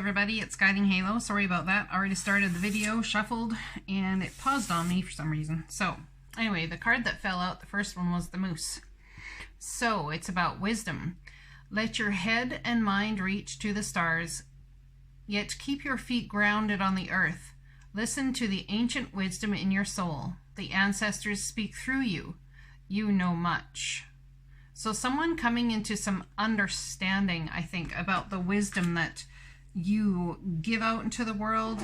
everybody, it's Guiding Halo. Sorry about that. I already started the video, shuffled, and it paused on me for some reason. So, anyway, the card that fell out, the first one was the Moose. So, it's about wisdom. Let your head and mind reach to the stars, yet keep your feet grounded on the earth. Listen to the ancient wisdom in your soul. The ancestors speak through you. You know much. So someone coming into some understanding, I think, about the wisdom that you give out into the world,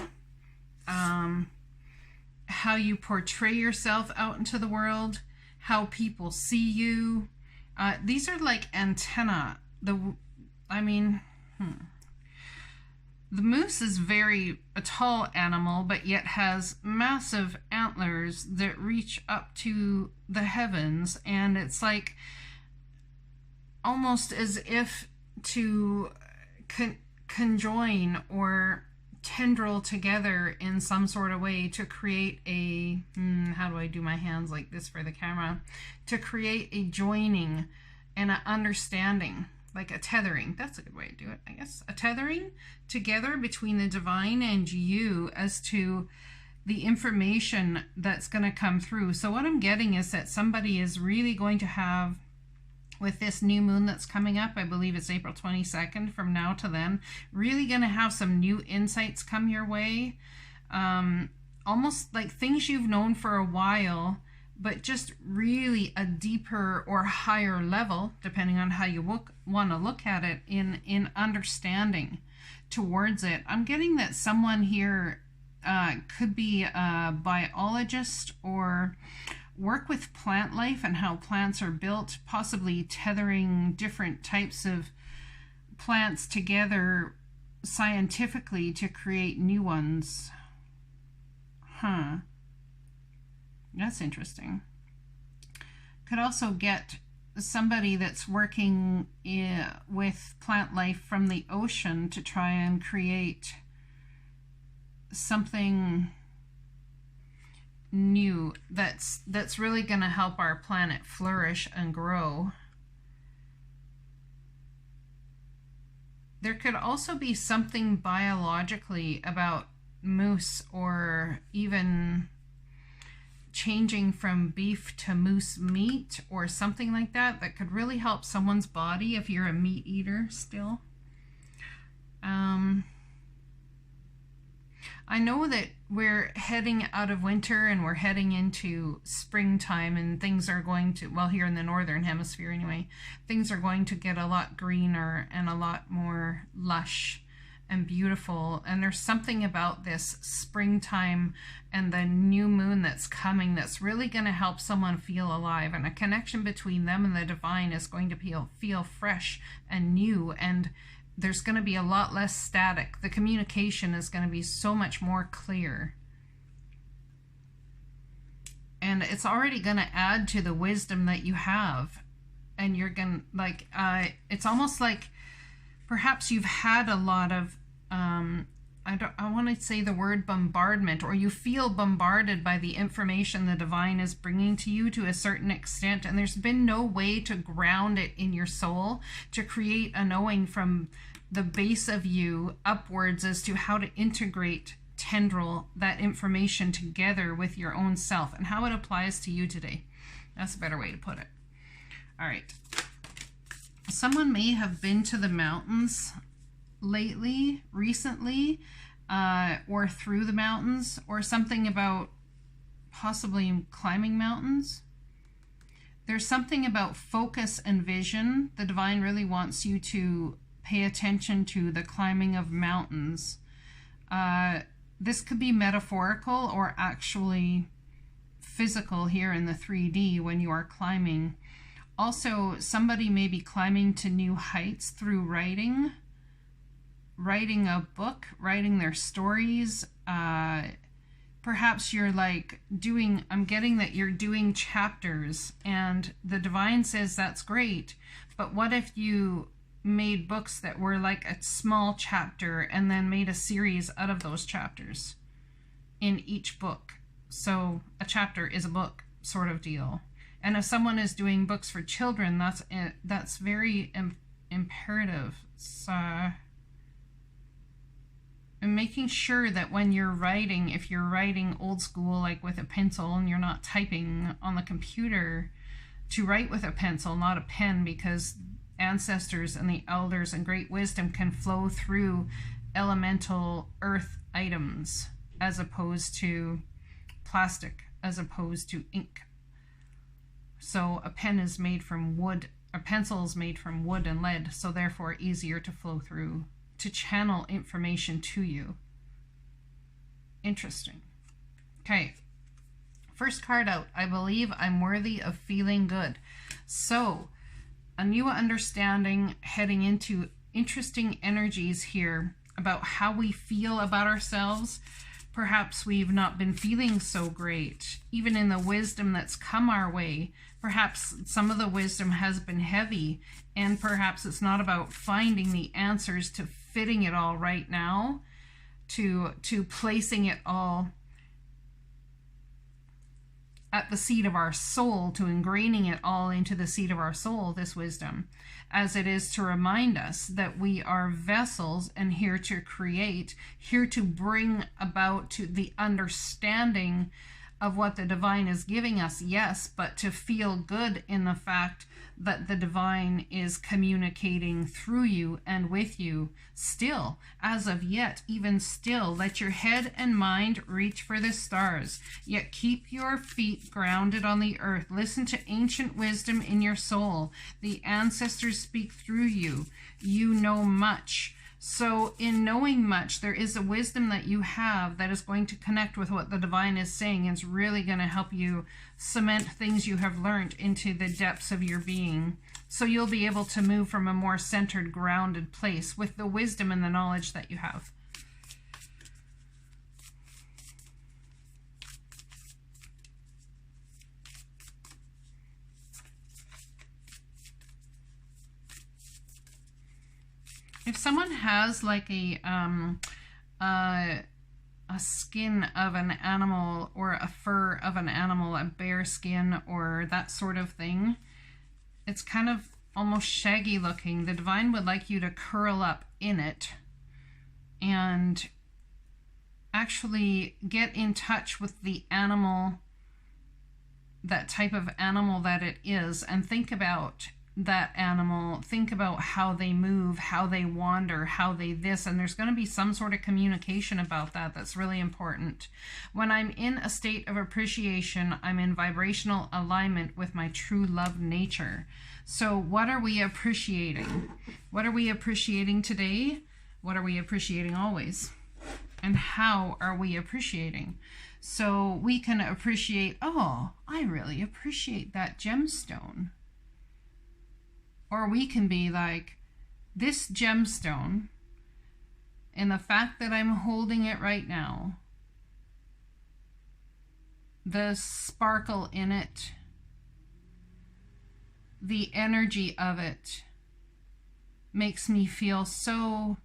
how you portray yourself out into the world, how people see you. These are like antenna. The moose is a tall animal, but yet has massive antlers that reach up to the heavens, and it's like almost as if to conjoin or tendril together in some sort of way to create a, how do I do my hands like this for the camera? To create a joining and an understanding, like a tethering. That's a good way to do it, I guess. A tethering together between the divine and you as to the information that's going to come through. So what I'm getting is that somebody is really going to have, with this new moon that's coming up, I believe it's April 22nd, from now to then, really going to have some new insights come your way. Almost like things you've known for a while, but just really a deeper or higher level, depending on how you want to look at it, in understanding towards it. I'm getting that someone here could be a biologist or work with plant life and how plants are built, possibly tethering different types of plants together scientifically to create new ones. That's interesting. Could also get somebody that's working with plant life from the ocean to try and create something new that's really going to help our planet flourish and grow. There could also be something biologically about moose, or even changing from beef to moose meat or something like that, that could really help someone's body if you're a meat eater still. I know that we're heading out of winter and we're heading into springtime, and things are going to, well, here in the northern hemisphere anyway, things are going to get a lot greener and a lot more lush and beautiful. And there's something about this springtime and the new moon that's coming that's really going to help someone feel alive, and a connection between them and the divine is going to feel fresh and new, and there's going to be a lot less static. The communication is going to be so much more clear. And it's already going to add to the wisdom that you have. And you're going to, like, it's almost like perhaps you've had a lot of, I want to say the word bombardment, or you feel bombarded by the information the divine is bringing to you to a certain extent, and there's been no way to ground it in your soul, to create a knowing from the base of you upwards as to how to integrate, tendril that information together with your own self and how it applies to you today. That's a better way to put it. All right. Someone may have been to the mountains lately, recently, or through the mountains, or something about possibly climbing mountains. There's something about focus and vision. The divine really wants you to pay attention to the climbing of mountains. This could be metaphorical or actually physical here in the 3D when you are climbing. Also, somebody may be climbing to new heights through writing a book, writing their stories. Perhaps you're like doing, I'm getting that you're doing chapters, and the divine says that's great, but what if you made books that were like a small chapter and then made a series out of those chapters in each book? So a chapter is a book sort of deal. And if someone is doing books for children, that's very imperative. So And making sure that when you're writing, if you're writing old school, like with a pencil and you're not typing on the computer, to write with a pencil, not a pen, because ancestors and the elders and great wisdom can flow through elemental earth items as opposed to plastic, as opposed to ink. So a pen is made from wood, a pencil is made from wood and lead, so therefore easier to flow through, to channel information to you. Interesting. Okay. First card out. I believe I'm worthy of feeling good. So, a new understanding heading into interesting energies here about how we feel about ourselves. Perhaps we've not been feeling so great, even in the wisdom that's come our way. Perhaps some of the wisdom has been heavy, and perhaps it's not about finding the answers to fitting it all right now, to placing it all at the seat of our soul, to ingraining it all into the seat of our soul, this wisdom, as it is to remind us that we are vessels and here to create, here to bring about to the understanding of what the divine is giving us, yes, but to feel good in the fact that the divine is communicating through you and with you still, as of yet, even still. Let your head and mind reach for the stars, yet keep your feet grounded on the earth. Listen to ancient wisdom in your soul. The ancestors speak through you. You know much. So in knowing much, there is a wisdom that you have that is going to connect with what the divine is saying, and it's really going to help you cement things you have learned into the depths of your being. So you'll be able to move from a more centered, grounded place with the wisdom and the knowledge that you have. If someone has like a skin of an animal or a fur of an animal, a bear skin or that sort of thing, it's kind of almost shaggy looking. The divine would like you to curl up in it and actually get in touch with the animal, that type of animal that it is, and think about that animal, think about how they move, how they wander, how they this, and there's going to be some sort of communication about that that's really important. When I'm in a state of appreciation, I'm in vibrational alignment with my true love nature. So what are we appreciating? What are we appreciating today? What are we appreciating always? And how are we appreciating? So we can appreciate, oh, I really appreciate that gemstone. Or we can be like, this gemstone, and the fact that I'm holding it right now, the sparkle in it, the energy of it, makes me feel so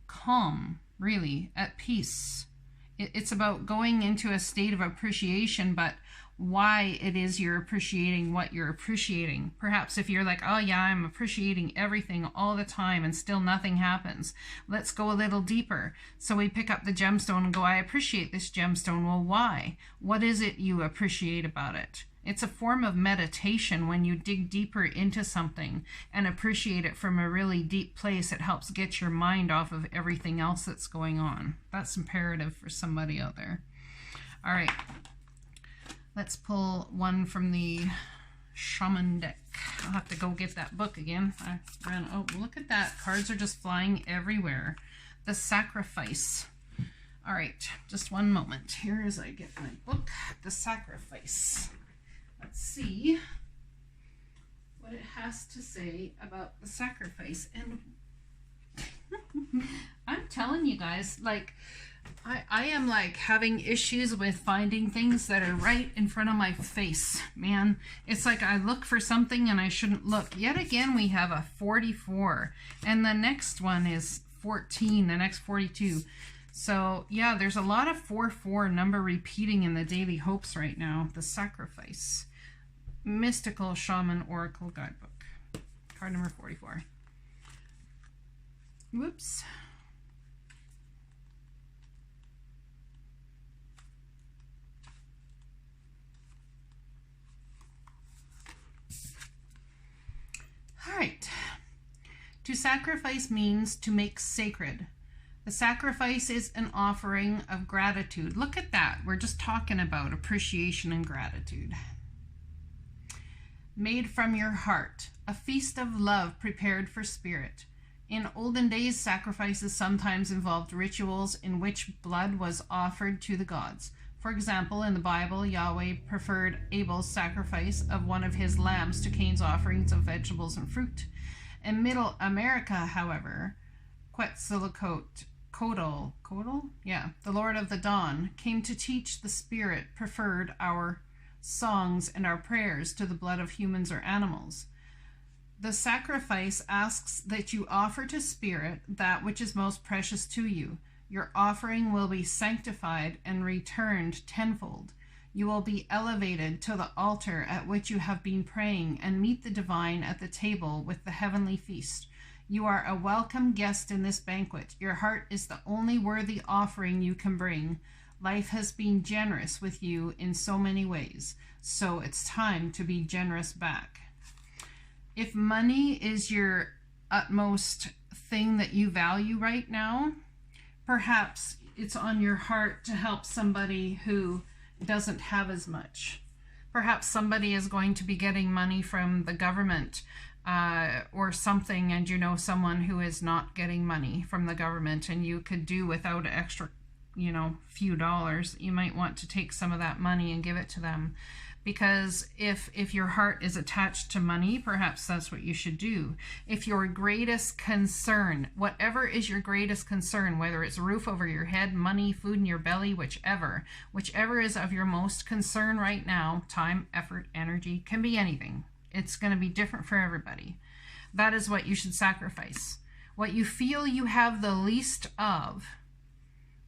calm, really, at peace. It's about going into a state of appreciation, but why it is you're appreciating what you're appreciating. Perhaps if you're like, oh yeah, I'm appreciating everything all the time and still nothing happens. Let's go a little deeper. So we pick up the gemstone and go, I appreciate this gemstone. Well, why? What is it you appreciate about it? It's a form of meditation. When you dig deeper into something and appreciate it from a really deep place, it helps get your mind off of everything else that's going on. That's imperative for somebody out there. All right. Let's pull one from the Shaman deck. I'll have to go get that book again. I ran, oh, look at that. Cards are just flying everywhere. The Sacrifice. All right, just one moment. Here as I get my book, The Sacrifice. Let's see what it has to say about the sacrifice. And I'm telling you guys, like, I am like having issues with finding things that are right in front of my face, man. It's like I look for something and I shouldn't look. Yet again, we have a 44 and the next one is 14, the next 42. So yeah, there's a lot of 4-4 number repeating in the Daily Hopes right now. The Sacrifice. Mystical Shaman Oracle Guidebook. Card number 44. Whoops. To sacrifice means to make sacred. The sacrifice is an offering of gratitude. Look at that. We're just talking about appreciation and gratitude. Made from your heart, a feast of love prepared for spirit. In olden days, sacrifices sometimes involved rituals in which blood was offered to the gods. For example, in the Bible, Yahweh preferred Abel's sacrifice of one of his lambs to Cain's offerings of vegetables and fruit. In Middle America, however, Quetzalcoatl, the Lord of the Dawn, came to teach the spirit preferred our songs and our prayers to the blood of humans or animals. The sacrifice asks that you offer to spirit that which is most precious to you. Your offering will be sanctified and returned tenfold. You will be elevated to the altar at which you have been praying and meet the divine at the table with the heavenly feast. You are a welcome guest in this banquet. Your heart is the only worthy offering you can bring. Life has been generous with you in so many ways, so it's time to be generous back. If money is your utmost thing that you value right now, perhaps it's on your heart to help somebody who doesn't have as much. Perhaps somebody is going to be getting money from the government or something, and you know someone who is not getting money from the government, and you could do without an extra, few dollars. You might want to take some of that money and give it to them. Because if your heart is attached to money, perhaps that's what you should do. If your greatest concern, whatever is your greatest concern, whether it's a roof over your head, money, food in your belly, whichever is of your most concern right now, time, effort, energy, can be anything. It's going to be different for everybody. That is what you should sacrifice. What you feel you have the least of,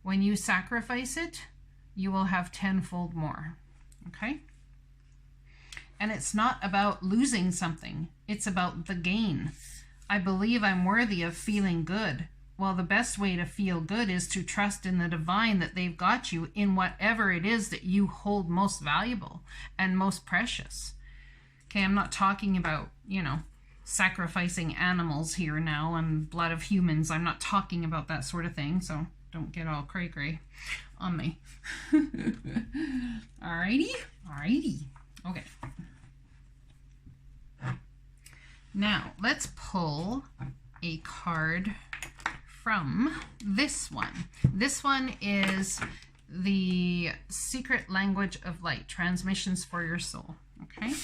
when you sacrifice it, you will have tenfold more. Okay? And it's not about losing something. It's about the gain. I believe I'm worthy of feeling good. Well, the best way to feel good is to trust in the divine that they've got you in whatever it is that you hold most valuable and most precious. Okay, I'm not talking about, sacrificing animals here now and blood of humans. I'm not talking about that sort of thing, so don't get all cray-cray on me. Alrighty. Okay. Now, let's pull a card from this one. This one is the Secret Language of Light, Transmissions for Your Soul. Okay?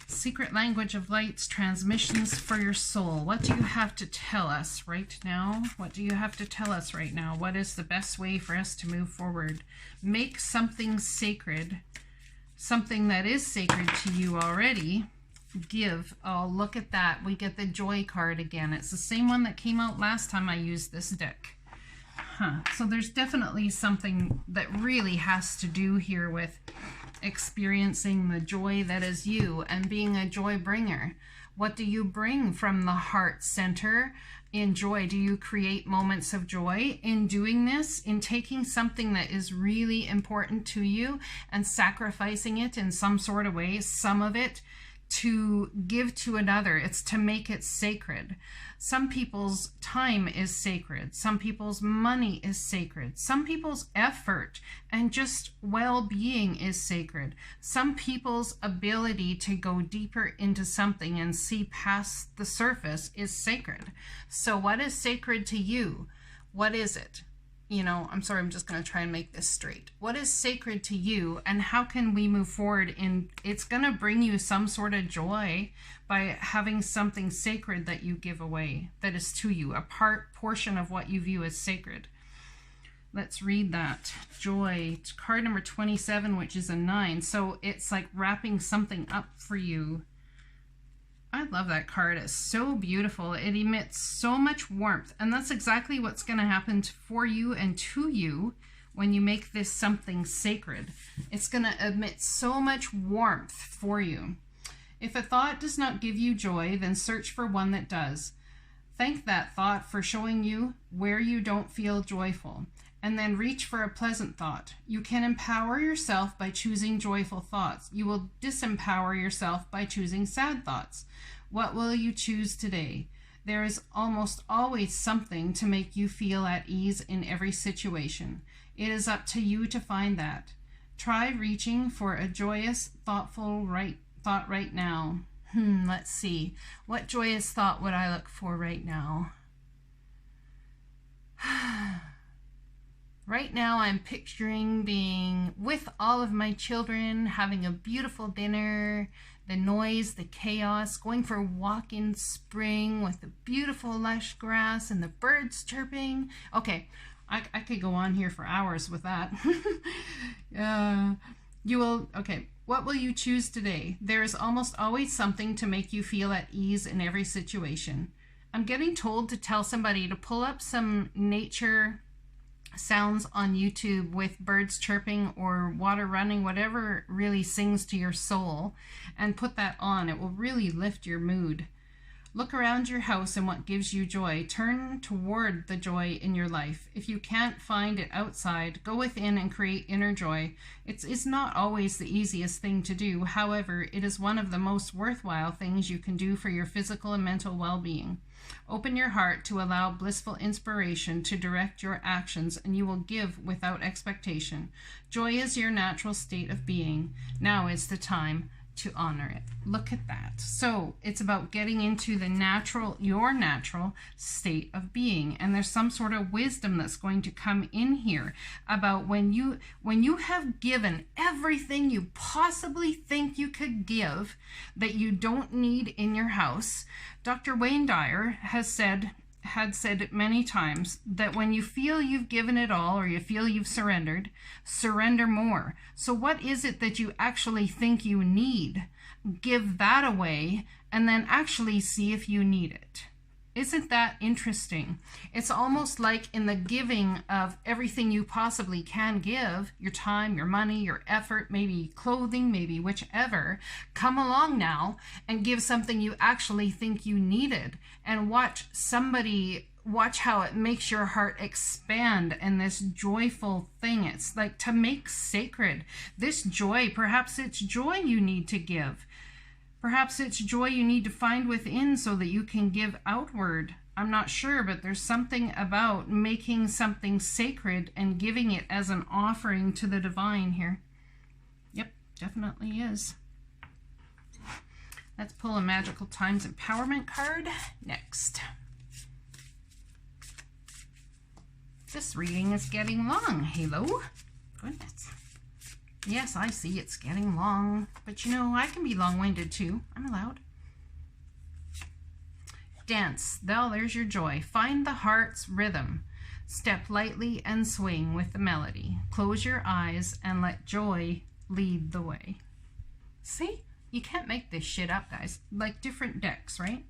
Secret Language of Light's Transmissions for Your Soul. What do you have to tell us right now? What do you have to tell us right now? What is the best way for us to move forward? Make something sacred, something that is sacred to you already. Give. Oh, look at that. We get the Joy card again. It's the same one that came out last time I used this deck. So there's definitely something that really has to do here with experiencing the joy that is you and being a joy bringer. What do you bring from the heart center in joy? Do you create moments of joy in doing this, in taking something that is really important to you and sacrificing it in some sort of way, some of it to give to another? It's to make it sacred. Some people's time is sacred. Some people's money is sacred. Some people's effort and just well-being is sacred. Some people's ability to go deeper into something and see past the surface is sacred. So what is sacred to you? What is it? I'm sorry, I'm just going to try and make this straight. What is sacred to you, and how can we move forward? It's going to bring you some sort of joy by having something sacred that you give away, that is to you, a portion of what you view as sacred. Let's read that. Joy, card number 27, which is a 9. So it's like wrapping something up for you. I love that card. It's so beautiful. It emits so much warmth. And that's exactly what's going to happen for you and to you when you make this something sacred. It's going to emit so much warmth for you. If a thought does not give you joy, then search for one that does. Thank that thought for showing you where you don't feel joyful, and then reach for a pleasant thought. You can empower yourself by choosing joyful thoughts. You will disempower yourself by choosing sad thoughts. What will you choose today? There is almost always something to make you feel at ease in every situation. It is up to you to find that. Try reaching for a joyous, thoughtful thought right now. Let's see. What joyous thought would I look for right now? Right now I'm picturing being with all of my children, having a beautiful dinner, the noise, the chaos, going for a walk in spring with the beautiful lush grass and the birds chirping. Okay, I could go on here for hours with that. Okay, what will you choose today? There is almost always something to make you feel at ease in every situation. I'm getting told to tell somebody to pull up some nature sounds on YouTube with birds chirping or water running, whatever really sings to your soul, and put that on. It will really lift your mood. Look around your house and what gives you joy. Turn toward the joy in your life. If you can't find it outside, go within and create inner joy. It's not always the easiest thing to do. However, it is one of the most worthwhile things you can do for your physical and mental well-being. Open your heart to allow blissful inspiration to direct your actions, and you will give without expectation. Joy is your natural state of being. Now is the time to honor it. Look at that. So it's about getting into the your natural state of being, and there's some sort of wisdom that's going to come in here about when you have given everything you possibly think you could give that you don't need in your house. Dr. Wayne Dyer had said it many times that when you feel you've given it all, or you feel you've surrendered, surrender more. So what is it that you actually think you need? Give that away and then actually see if you need it. Isn't that interesting? It's almost like in the giving of everything you possibly can give, your time, your money, your effort, maybe clothing, maybe whichever, come along now and give something you actually think you needed, and watch how it makes your heart expand, and this joyful thing, it's like to make sacred this joy. Perhaps it's joy you need to give. Perhaps it's joy you need to find within so that you can give outward. I'm not sure, but there's something about making something sacred and giving it as an offering to the divine here. Yep, definitely is. Let's pull a Magical Times Empowerment card next. This reading is getting long. Hello? Goodness. Yes, I see it's getting long, but you know, I can be long-winded too. I'm allowed. Dance. There's your joy. Find the heart's rhythm. Step lightly and swing with the melody. Close your eyes and let joy lead the way. See? You can't make this shit up, guys. Like different decks, right?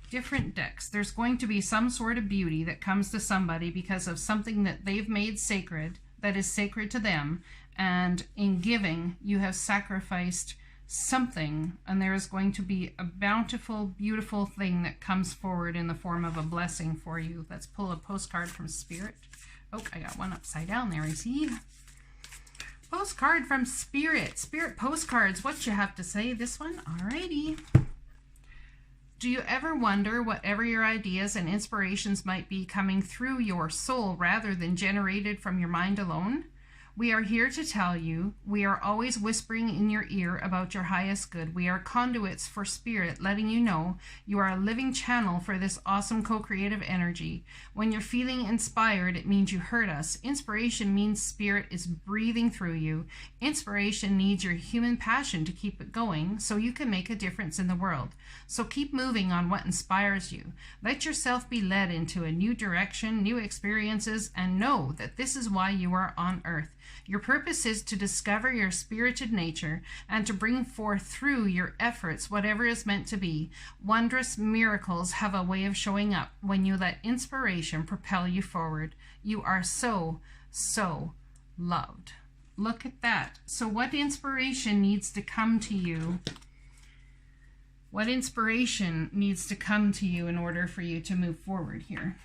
Different decks. There's going to be some sort of beauty that comes to somebody because of something that they've made sacred, that is sacred to them. And in giving, you have sacrificed something, and there is going to be a bountiful, beautiful thing that comes forward in the form of a blessing for you. Let's pull a postcard from Spirit. Oh, I got one upside down there, I see. Postcard from Spirit. Spirit postcards, what you have to say? This one? Alrighty. Do you ever wonder whatever your ideas and inspirations might be coming through your soul rather than generated from your mind alone? We are here to tell you, we are always whispering in your ear about your highest good. We are conduits for Spirit, letting you know you are a living channel for this awesome co-creative energy. When you're feeling inspired, it means you heard us. Inspiration means Spirit is breathing through you. Inspiration needs your human passion to keep it going so you can make a difference in the world. So keep moving on what inspires you. Let yourself be led into a new direction, new experiences, and know that this is why you are on Earth. Your purpose is to discover your spirited nature and to bring forth through your efforts whatever is meant to be. Wondrous miracles have a way of showing up when you let inspiration propel you forward. You are so, so loved. Look at that. So what inspiration needs to come to you? What inspiration needs to come to you in order for you to move forward here?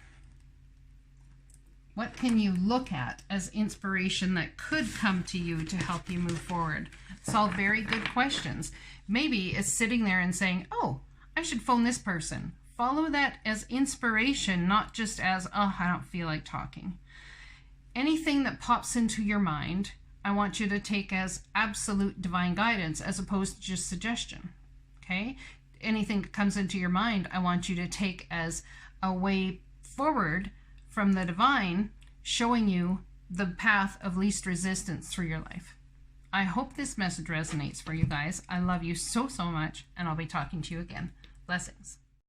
What can you look at as inspiration that could come to you to help you move forward? It's all very good questions. Maybe it's sitting there and saying, oh, I should phone this person. Follow that as inspiration, not just as, oh, I don't feel like talking. Anything that pops into your mind, I want you to take as absolute divine guidance as opposed to just suggestion. Okay? Anything that comes into your mind, I want you to take as a way forward from the divine, showing you the path of least resistance through your life. I hope this message resonates for you guys. I love you so, so much, and I'll be talking to you again. Blessings.